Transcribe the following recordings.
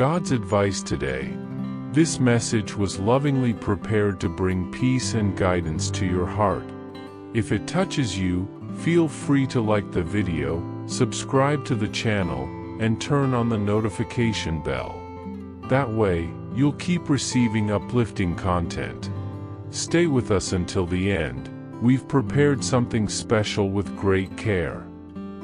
God's advice today. This message was lovingly prepared to bring peace and guidance to your heart. If it touches you, feel free to like the video, subscribe to the channel, and turn on the notification bell. That way, you'll keep receiving uplifting content. Stay with us until the end. We've prepared something special with great care.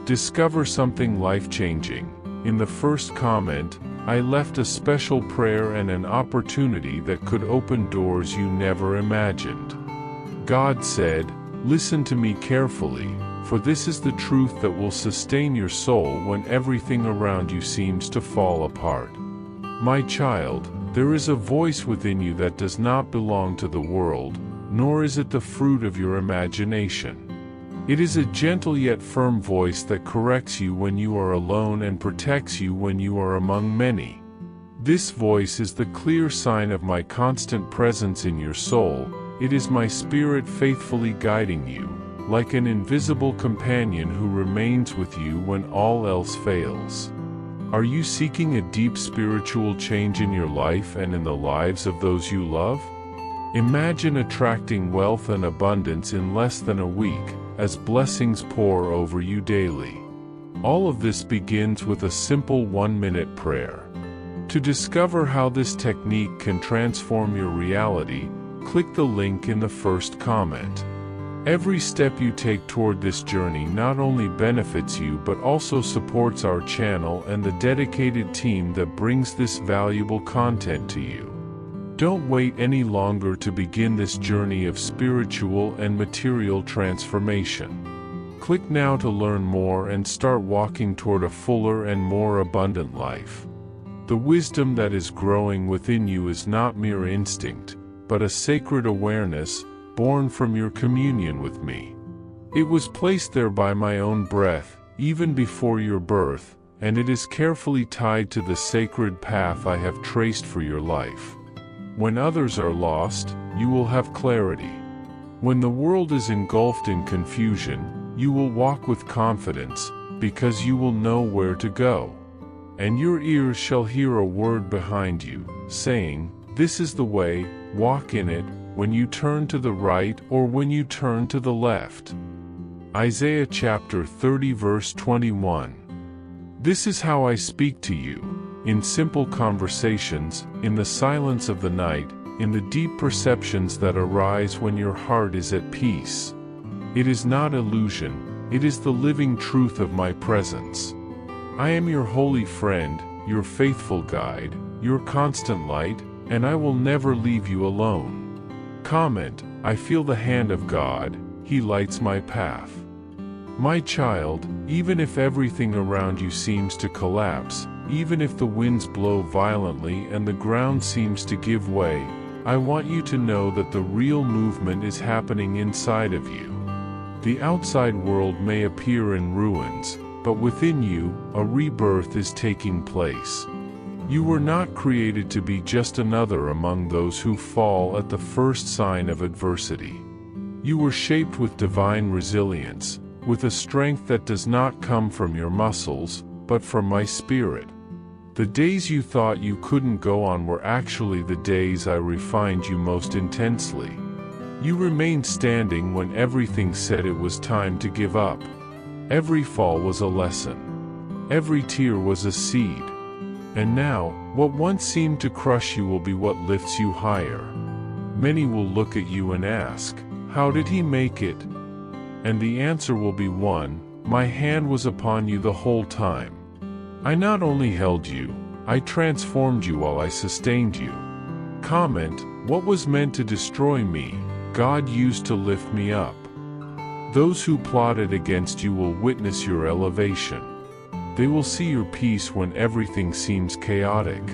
Discover something life-changing. In the first comment, I left a special prayer and an opportunity that could open doors you never imagined. God said, "Listen to me carefully, for this is the truth that will sustain your soul when everything around you seems to fall apart. My child, there is a voice within you that does not belong to the world, nor is it the fruit of your imagination. It is a gentle yet firm voice that corrects you when you are alone and protects you when you are among many. This voice is the clear sign of my constant presence in your soul. It is my Spirit faithfully guiding you, like an invisible companion who remains with you when all else fails." Are you seeking a deep spiritual change in your life and in the lives of those you love? Imagine attracting wealth and abundance in less than a week, as blessings pour over you daily. All of this begins with a simple 1-minute prayer. To discover how this technique can transform your reality, click the link in the first comment. Every step you take toward this journey not only benefits you but also supports our channel and the dedicated team that brings this valuable content to you. Don't wait any longer to begin this journey of spiritual and material transformation. Click now to learn more and start walking toward a fuller and more abundant life. The wisdom that is growing within you is not mere instinct, but a sacred awareness, born from your communion with me. It was placed there by my own breath, even before your birth, and it is carefully tied to the sacred path I have traced for your life. When others are lost, you will have clarity. When the world is engulfed in confusion, you will walk with confidence, because you will know where to go. And your ears shall hear a word behind you, saying, "This is the way, walk in it," when you turn to the right or when you turn to the left. Isaiah chapter 30 verse 21. This is how I speak to you, in simple conversations, in the silence of the night, in the deep perceptions that arise when your heart is at peace. It is not illusion, it is the living truth of my presence. I am your holy friend, your faithful guide, your constant light, and I will never leave you alone. Comment, I feel the hand of God, He lights my path. My child, even if everything around you seems to collapse, even if the winds blow violently and the ground seems to give way, I want you to know that the real movement is happening inside of you. The outside world may appear in ruins, but within you, a rebirth is taking place. You were not created to be just another among those who fall at the first sign of adversity. You were shaped with divine resilience, with a strength that does not come from your muscles, but from my Spirit. The days you thought you couldn't go on were actually the days I refined you most intensely. You remained standing when everything said it was time to give up. Every fall was a lesson. Every tear was a seed. And now, what once seemed to crush you will be what lifts you higher. Many will look at you and ask, "How did he make it?" And the answer will be one, "My hand was upon you the whole time. I not only held you, I transformed you while I sustained you." Comment, what was meant to destroy me, God used to lift me up. Those who plotted against you will witness your elevation. They will see your peace when everything seems chaotic.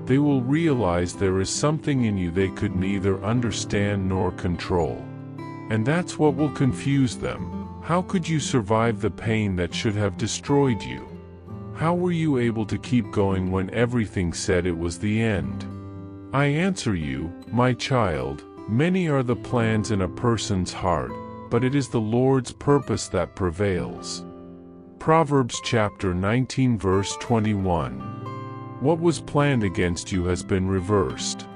They will realize there is something in you they could neither understand nor control. And that's what will confuse them. How could you survive the pain that should have destroyed you? How were you able to keep going when everything said it was the end? I answer you, my child, many are the plans in a person's heart, but it is the Lord's purpose that prevails. Proverbs chapter 19 verse 21. What was planned against you has been reversed.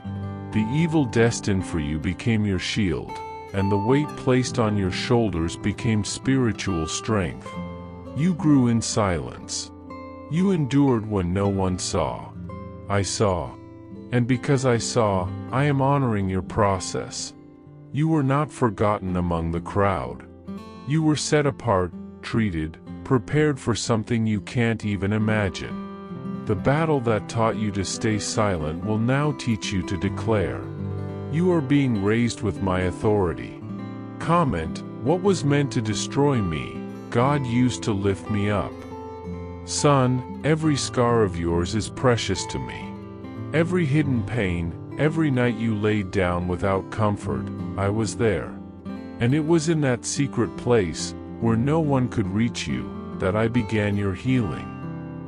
The evil destined for you became your shield, and the weight placed on your shoulders became spiritual strength. You grew in silence. You endured when no one saw. I saw. And because I saw, I am honoring your process. You were not forgotten among the crowd. You were set apart, treated, prepared for something you can't even imagine. The battle that taught you to stay silent will now teach you to declare. You are being raised with my authority. Comment, what was meant to destroy me, God used to lift me up. Son, every scar of yours is precious to me. Every hidden pain, every night you laid down without comfort, I was there. And it was in that secret place, where no one could reach you, that I began your healing.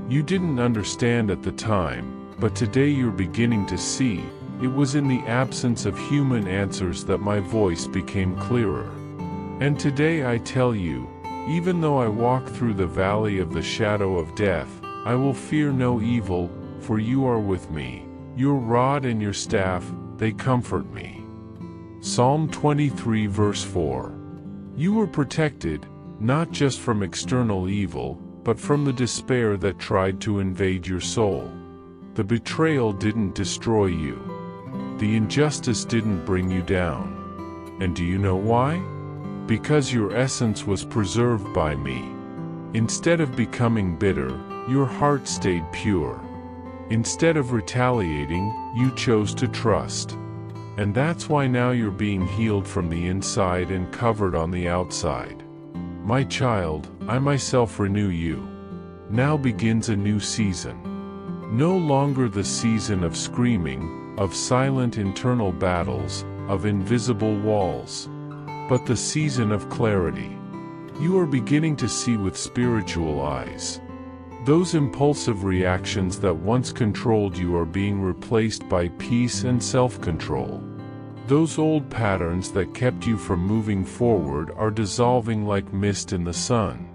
You didn't understand at the time, but today you're beginning to see. It was in the absence of human answers that my voice became clearer. And today I tell you, even though I walk through the valley of the shadow of death, I will fear no evil, for you are with me. Your rod and your staff, they comfort me. Psalm 23 verse 4. You were protected, not just from external evil, but from the despair that tried to invade your soul. The betrayal didn't destroy you. The injustice didn't bring you down. And do you know why? Because your essence was preserved by me. Instead of becoming bitter, your heart stayed pure. Instead of retaliating, you chose to trust. And that's why now you're being healed from the inside and covered on the outside. My child, I myself renew you. Now begins a new season. No longer the season of screaming, of silent internal battles, of invisible walls, but the season of clarity. You are beginning to see with spiritual eyes. Those impulsive reactions that once controlled you are being replaced by peace and self-control. Those old patterns that kept you from moving forward are dissolving like mist in the sun.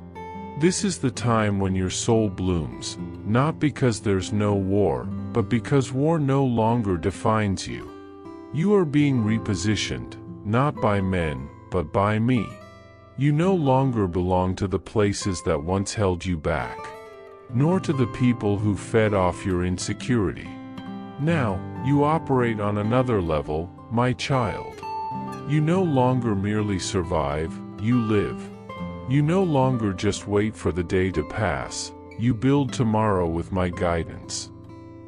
This is the time when your soul blooms, not because there's no war, but because war no longer defines you. You are being repositioned, not by men, but by me. You no longer belong to the places that once held you back, nor to the people who fed off your insecurity. Now, you operate on another level, my child. You no longer merely survive, you live. You no longer just wait for the day to pass, you build tomorrow with my guidance.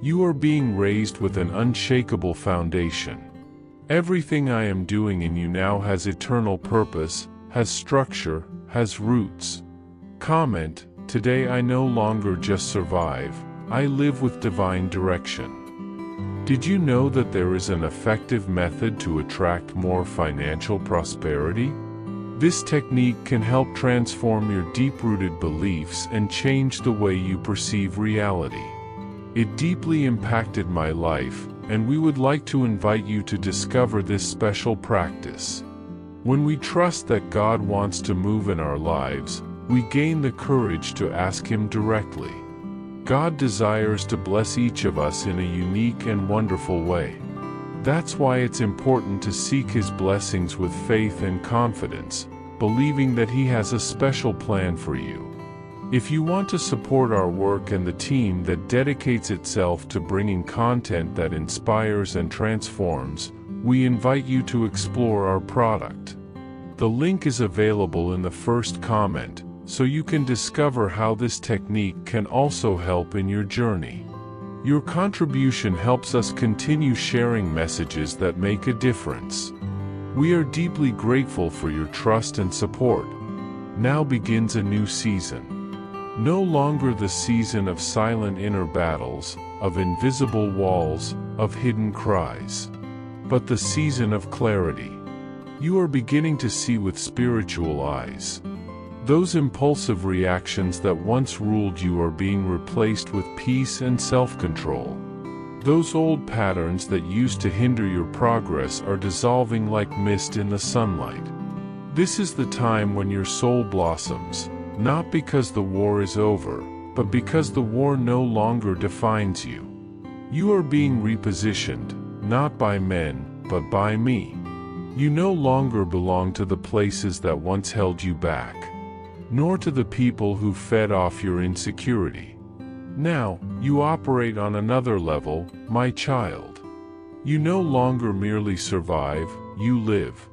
You are being raised with an unshakable foundation. Everything I am doing in you now has eternal purpose, has structure, has roots. Comment, today I no longer just survive, I live with divine direction. Did you know that there is an effective method to attract more financial prosperity? This technique can help transform your deep-rooted beliefs and change the way you perceive reality. It deeply impacted my life, and we would like to invite you to discover this special practice. When we trust that God wants to move in our lives, we gain the courage to ask Him directly. God desires to bless each of us in a unique and wonderful way. That's why it's important to seek His blessings with faith and confidence, believing that He has a special plan for you. If you want to support our work and the team that dedicates itself to bringing content that inspires and transforms, we invite you to explore our product. The link is available in the first comment, so you can discover how this technique can also help in your journey. Your contribution helps us continue sharing messages that make a difference. We are deeply grateful for your trust and support. Now begins a new season. No longer the season of silent inner battles, of invisible walls, of hidden cries, but the season of clarity. You are beginning to see with spiritual eyes. Those impulsive reactions that once ruled you are being replaced with peace and self-control. Those old patterns that used to hinder your progress are dissolving like mist in the sunlight. This is the time when your soul blossoms, not because the war is over, but because the war no longer defines you. You are being repositioned, not by men, but by me. You no longer belong to the places that once held you back, nor to the people who fed off your insecurity. Now, you operate on another level, my child. You no longer merely survive, you live.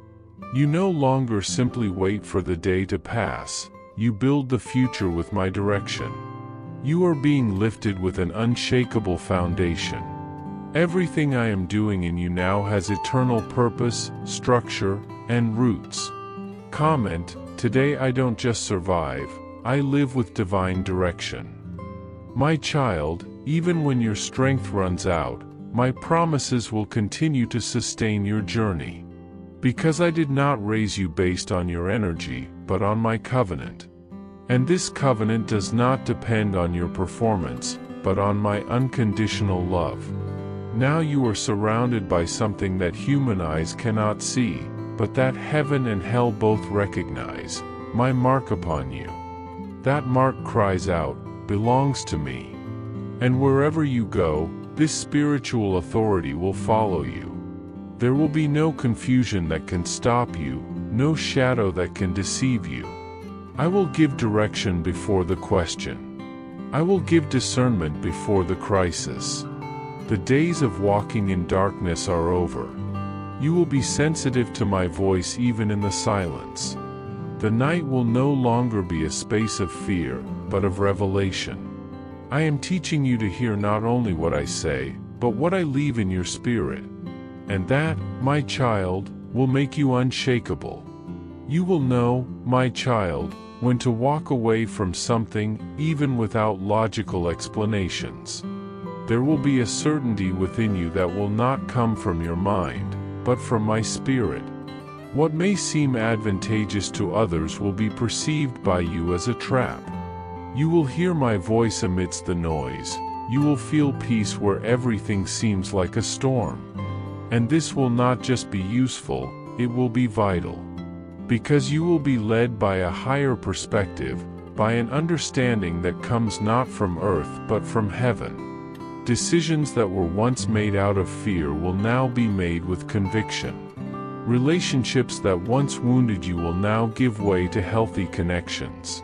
You no longer simply wait for the day to pass, you build the future with my direction. You are being lifted with an unshakable foundation. Everything I am doing in you now has eternal purpose, structure, and roots. Comment, today I don't just survive, I live with divine direction. My child, even when your strength runs out, my promises will continue to sustain your journey. Because I did not raise you based on your energy, but on my covenant. And this covenant does not depend on your performance, but on my unconditional love. Now you are surrounded by something that human eyes cannot see, but that heaven and hell both recognize, my mark upon you. That mark cries out, belongs to me. And wherever you go, this spiritual authority will follow you. There will be no confusion that can stop you, no shadow that can deceive you. I will give direction before the question. I will give discernment before the crisis. The days of walking in darkness are over. You will be sensitive to my voice even in the silence. The night will no longer be a space of fear, but of revelation. I am teaching you to hear not only what I say, but what I leave in your spirit. And that, my child, will make you unshakable. You will know, my child, when to walk away from something, even without logical explanations. There will be a certainty within you that will not come from your mind, but from my spirit. What may seem advantageous to others will be perceived by you as a trap. You will hear my voice amidst the noise. You will feel peace where everything seems like a storm. And this will not just be useful, it will be vital. Because you will be led by a higher perspective, by an understanding that comes not from earth but from heaven. Decisions that were once made out of fear will now be made with conviction. Relationships that once wounded you will now give way to healthy connections.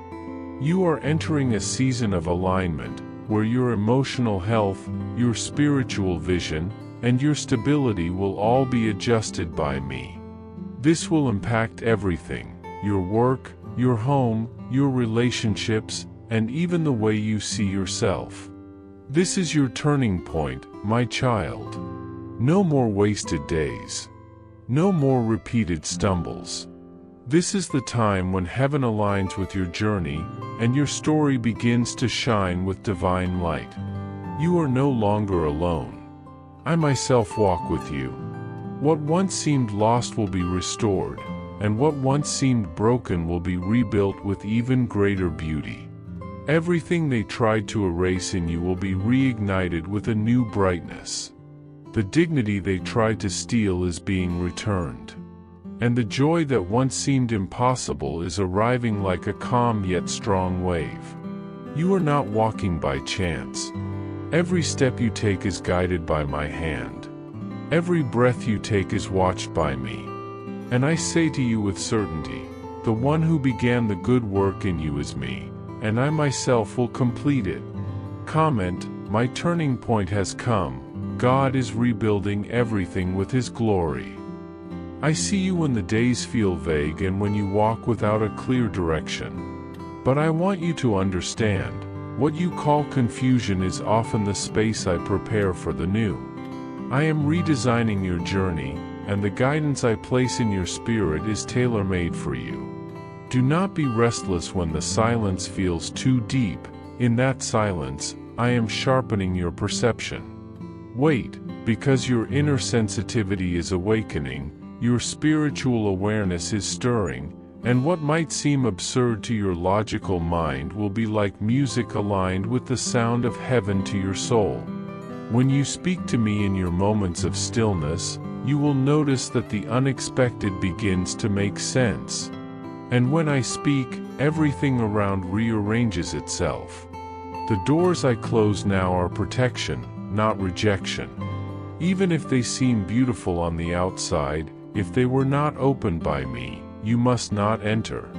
You are entering a season of alignment, where your emotional health, your spiritual vision, and your stability will all be adjusted by me. This will impact everything, your work, your home, your relationships, and even the way you see yourself. This is your turning point, my child. No more wasted days. No more repeated stumbles. This is the time when heaven aligns with your journey, and your story begins to shine with divine light. You are no longer alone. I myself walk with you. What once seemed lost will be restored, and what once seemed broken will be rebuilt with even greater beauty. Everything they tried to erase in you will be reignited with a new brightness. The dignity they tried to steal is being returned. And the joy that once seemed impossible is arriving like a calm yet strong wave. You are not walking by chance. Every step you take is guided by my hand. Every breath you take is watched by me. And I say to you with certainty, the one who began the good work in you is me, and I myself will complete it. Comment, my turning point has come. God is rebuilding everything with His glory. I see you when the days feel vague and when you walk without a clear direction. But I want you to understand, what you call confusion is often the space I prepare for the new. I am redesigning your journey, and the guidance I place in your spirit is tailor-made for you. Do not be restless when the silence feels too deep. In that silence, I am sharpening your perception. Wait, because your inner sensitivity is awakening, your spiritual awareness is stirring, and what might seem absurd to your logical mind will be like music aligned with the sound of heaven to your soul. When you speak to me in your moments of stillness, you will notice that the unexpected begins to make sense. And when I speak, everything around rearranges itself. The doors I close now are protection, not rejection. Even if they seem beautiful on the outside, if they were not opened by me, you must not enter.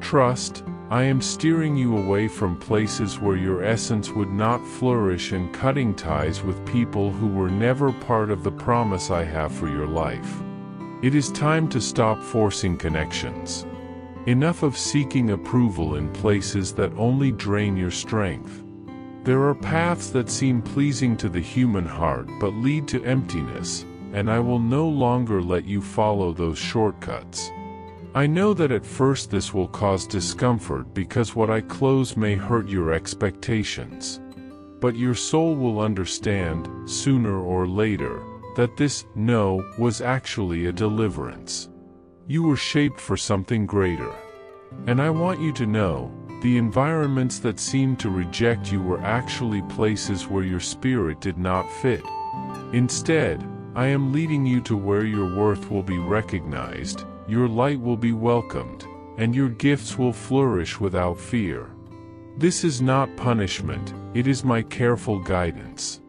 Trust, I am steering you away from places where your essence would not flourish and cutting ties with people who were never part of the promise I have for your life. It is time to stop forcing connections. Enough of seeking approval in places that only drain your strength. There are paths that seem pleasing to the human heart but lead to emptiness, and I will no longer let you follow those shortcuts. I know that at first this will cause discomfort because what I close may hurt your expectations. But your soul will understand, sooner or later, that this no was actually a deliverance. You were shaped for something greater. And I want you to know, the environments that seemed to reject you were actually places where your spirit did not fit. Instead, I am leading you to where your worth will be recognized, your light will be welcomed, and your gifts will flourish without fear. This is not punishment, it is my careful guidance.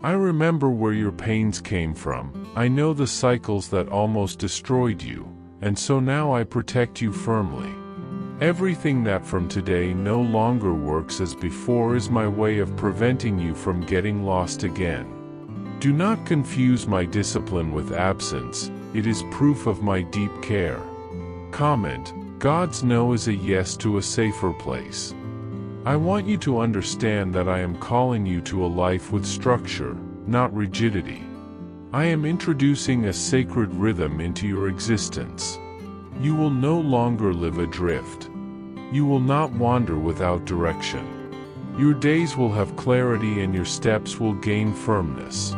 I remember where your pains came from, I know the cycles that almost destroyed you, and so now I protect you firmly. Everything that from today no longer works as before is my way of preventing you from getting lost again. Do not confuse my discipline with absence, it is proof of my deep care. Comment, God's no is a yes to a safer place. I want you to understand that I am calling you to a life with structure, not rigidity. I am introducing a sacred rhythm into your existence. You will no longer live adrift. You will not wander without direction. Your days will have clarity and your steps will gain firmness.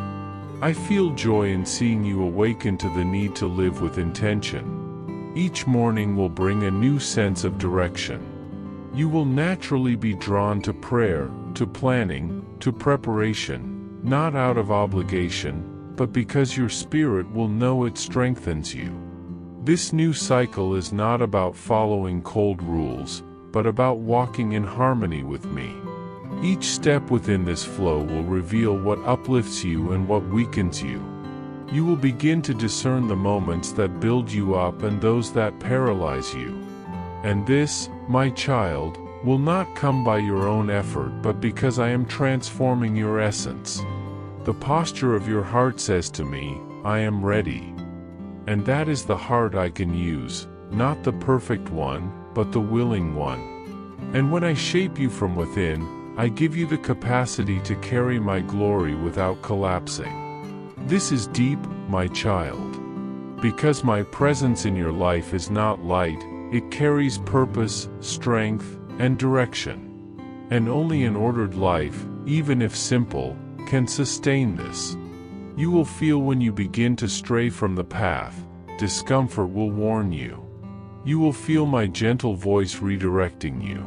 I feel joy in seeing you awaken to the need to live with intention. Each morning will bring a new sense of direction. You will naturally be drawn to prayer, to planning, to preparation, not out of obligation, but because your spirit will know it strengthens you. This new cycle is not about following cold rules, but about walking in harmony with me. Each step within this flow will reveal what uplifts you and what weakens you. You will begin to discern the moments that build you up and those that paralyze you. And this, my child, will not come by your own effort but because I am transforming your essence. The posture of your heart says to me, I am ready. And that is the heart I can use, not the perfect one, but the willing one. And when I shape you from within, I give you the capacity to carry my glory without collapsing. This is deep, my child. Because my presence in your life is not light, it carries purpose, strength, and direction. And only an ordered life, even if simple, can sustain this. You will feel when you begin to stray from the path, discomfort will warn you. You will feel my gentle voice redirecting you.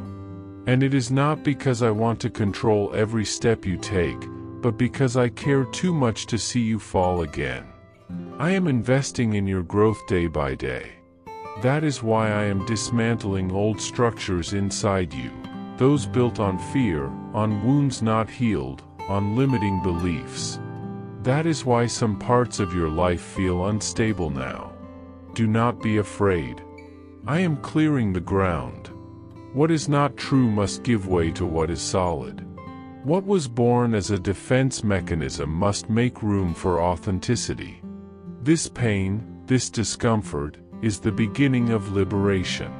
And it is not because I want to control every step you take, but because I care too much to see you fall again. I am investing in your growth day by day. That is why I am dismantling old structures inside you, those built on fear, on wounds not healed, on limiting beliefs. That is why some parts of your life feel unstable now. Do not be afraid. I am clearing the ground. What is not true must give way to what is solid. What was born as a defense mechanism must make room for authenticity. This pain, this discomfort, is the beginning of liberation.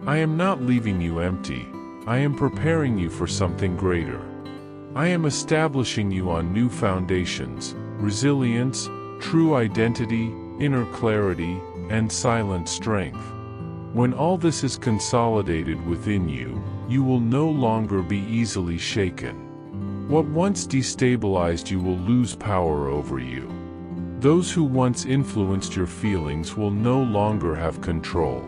I am not leaving you empty, I am preparing you for something greater. I am establishing you on new foundations, resilience, true identity, inner clarity, and silent strength. When all this is consolidated within you, you will no longer be easily shaken. What once destabilized you will lose power over you. Those who once influenced your feelings will no longer have control.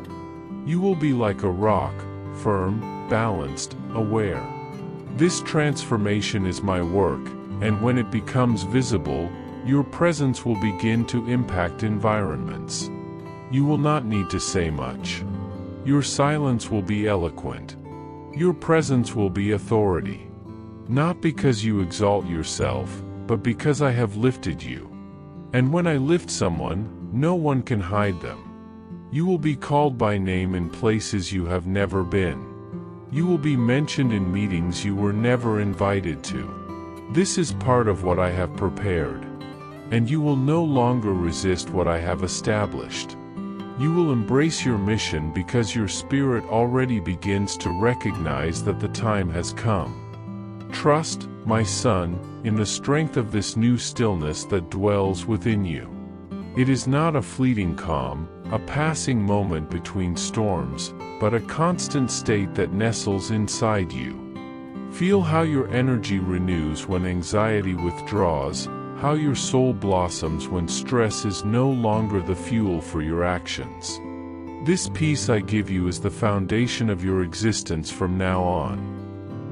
You will be like a rock, firm, balanced, aware. This transformation is my work, and when it becomes visible, your presence will begin to impact environments. You will not need to say much. Your silence will be eloquent. Your presence will be authority. Not because you exalt yourself, but because I have lifted you. And when I lift someone, no one can hide them. You will be called by name in places you have never been. You will be mentioned in meetings you were never invited to. This is part of what I have prepared. And you will no longer resist what I have established. You will embrace your mission because your spirit already begins to recognize that the time has come. Trust, my son, in the strength of this new stillness that dwells within you. It is not a fleeting calm, a passing moment between storms, but a constant state that nestles inside you. Feel how your energy renews when anxiety withdraws, how your soul blossoms when stress is no longer the fuel for your actions. This peace I give you is the foundation of your existence from now on.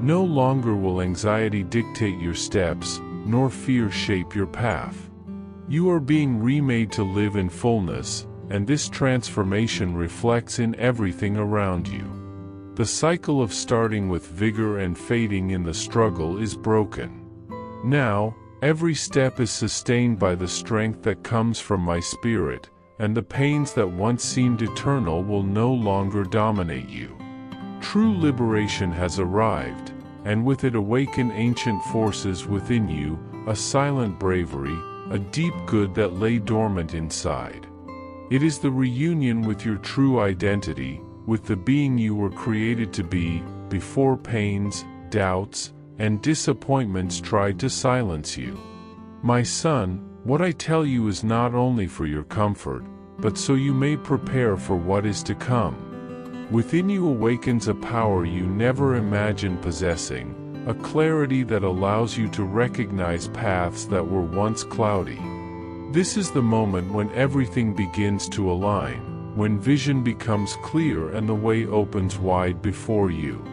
No longer will anxiety dictate your steps, nor fear shape your path. You are being remade to live in fullness, and this transformation reflects in everything around you. The cycle of starting with vigor and fading in the struggle is broken. Now, every step is sustained by the strength that comes from my spirit, and the pains that once seemed eternal will no longer dominate you. True liberation has arrived, and with it awaken ancient forces within you, a silent bravery, a deep good that lay dormant inside. It is the reunion with your true identity, with the being you were created to be, before pains, doubts, and disappointments tried to silence you. My son, what I tell you is not only for your comfort, but so you may prepare for what is to come. Within you awakens a power you never imagined possessing, a clarity that allows you to recognize paths that were once cloudy. This is the moment when everything begins to align, when vision becomes clear and the way opens wide before you.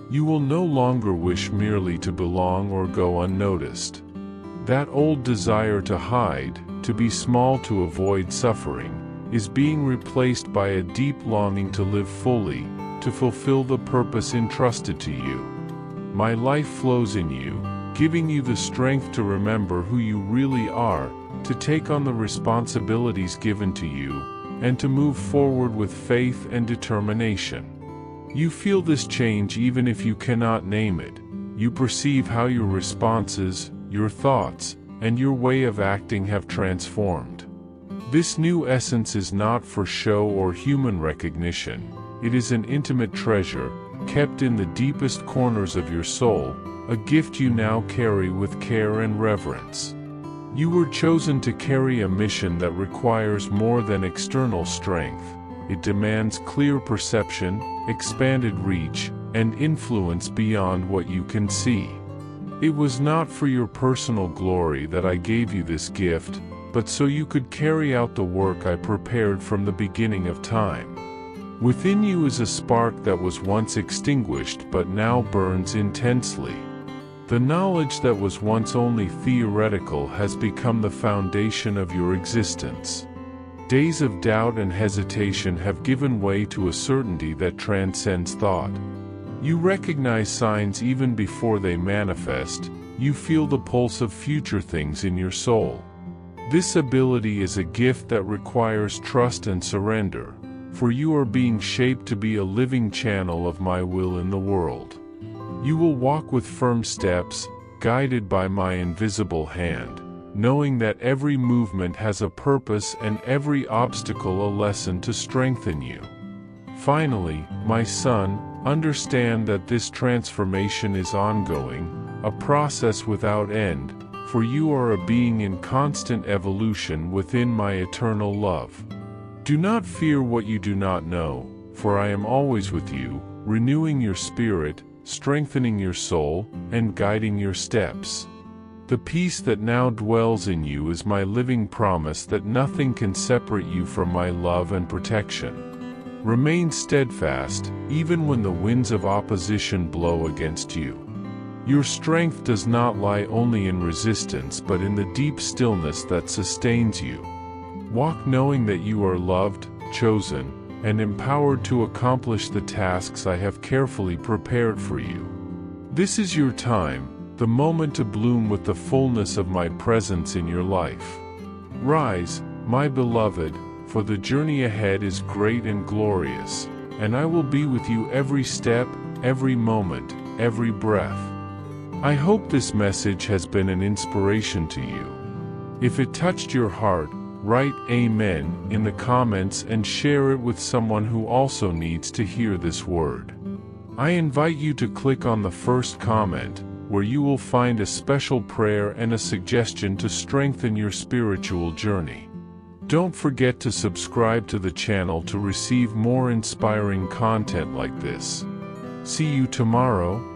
You will no longer wish merely to belong or go unnoticed. That old desire to hide, to be small to avoid suffering, is being replaced by a deep longing to live fully, to fulfill the purpose entrusted to you. My life flows in you, giving you the strength to remember who you really are, to take on the responsibilities given to you, and to move forward with faith and determination. You feel this change even if you cannot name it. You perceive how your responses, your thoughts, and your way of acting have transformed. This new essence is not for show or human recognition. It is an intimate treasure, kept in the deepest corners of your soul, a gift you now carry with care and reverence. You were chosen to carry a mission that requires more than external strength. It demands clear perception, expanded reach, and influence beyond what you can see. It was not for your personal glory that I gave you this gift, but so you could carry out the work I prepared from the beginning of time. Within you is a spark that was once extinguished but now burns intensely. The knowledge that was once only theoretical has become the foundation of your existence. Days of doubt and hesitation have given way to a certainty that transcends thought. You recognize signs even before they manifest. You feel the pulse of future things in your soul. This ability is a gift that requires trust and surrender, for you are being shaped to be a living channel of my will in the world. You will walk with firm steps, guided by my invisible hand, knowing that every movement has a purpose and every obstacle a lesson to strengthen you. Finally, my son, understand that this transformation is ongoing, a process without end, for you are a being in constant evolution within my eternal love. Do not fear what you do not know, for I am always with you, renewing your spirit, strengthening your soul, and guiding your steps. The peace that now dwells in you is my living promise that nothing can separate you from my love and protection. Remain steadfast, even when the winds of opposition blow against you. Your strength does not lie only in resistance but in the deep stillness that sustains you. Walk knowing that you are loved, chosen, and empowered to accomplish the tasks I have carefully prepared for you. This is your time, the moment to bloom with the fullness of my presence in your life. Rise, my beloved, for the journey ahead is great and glorious, and I will be with you every step, every moment, every breath. I hope this message has been an inspiration to you. If it touched your heart, write Amen in the comments and share it with someone who also needs to hear this word. I invite you to click on the first comment, where you will find a special prayer and a suggestion to strengthen your spiritual journey. Don't forget to subscribe to the channel to receive more inspiring content like this. See you tomorrow.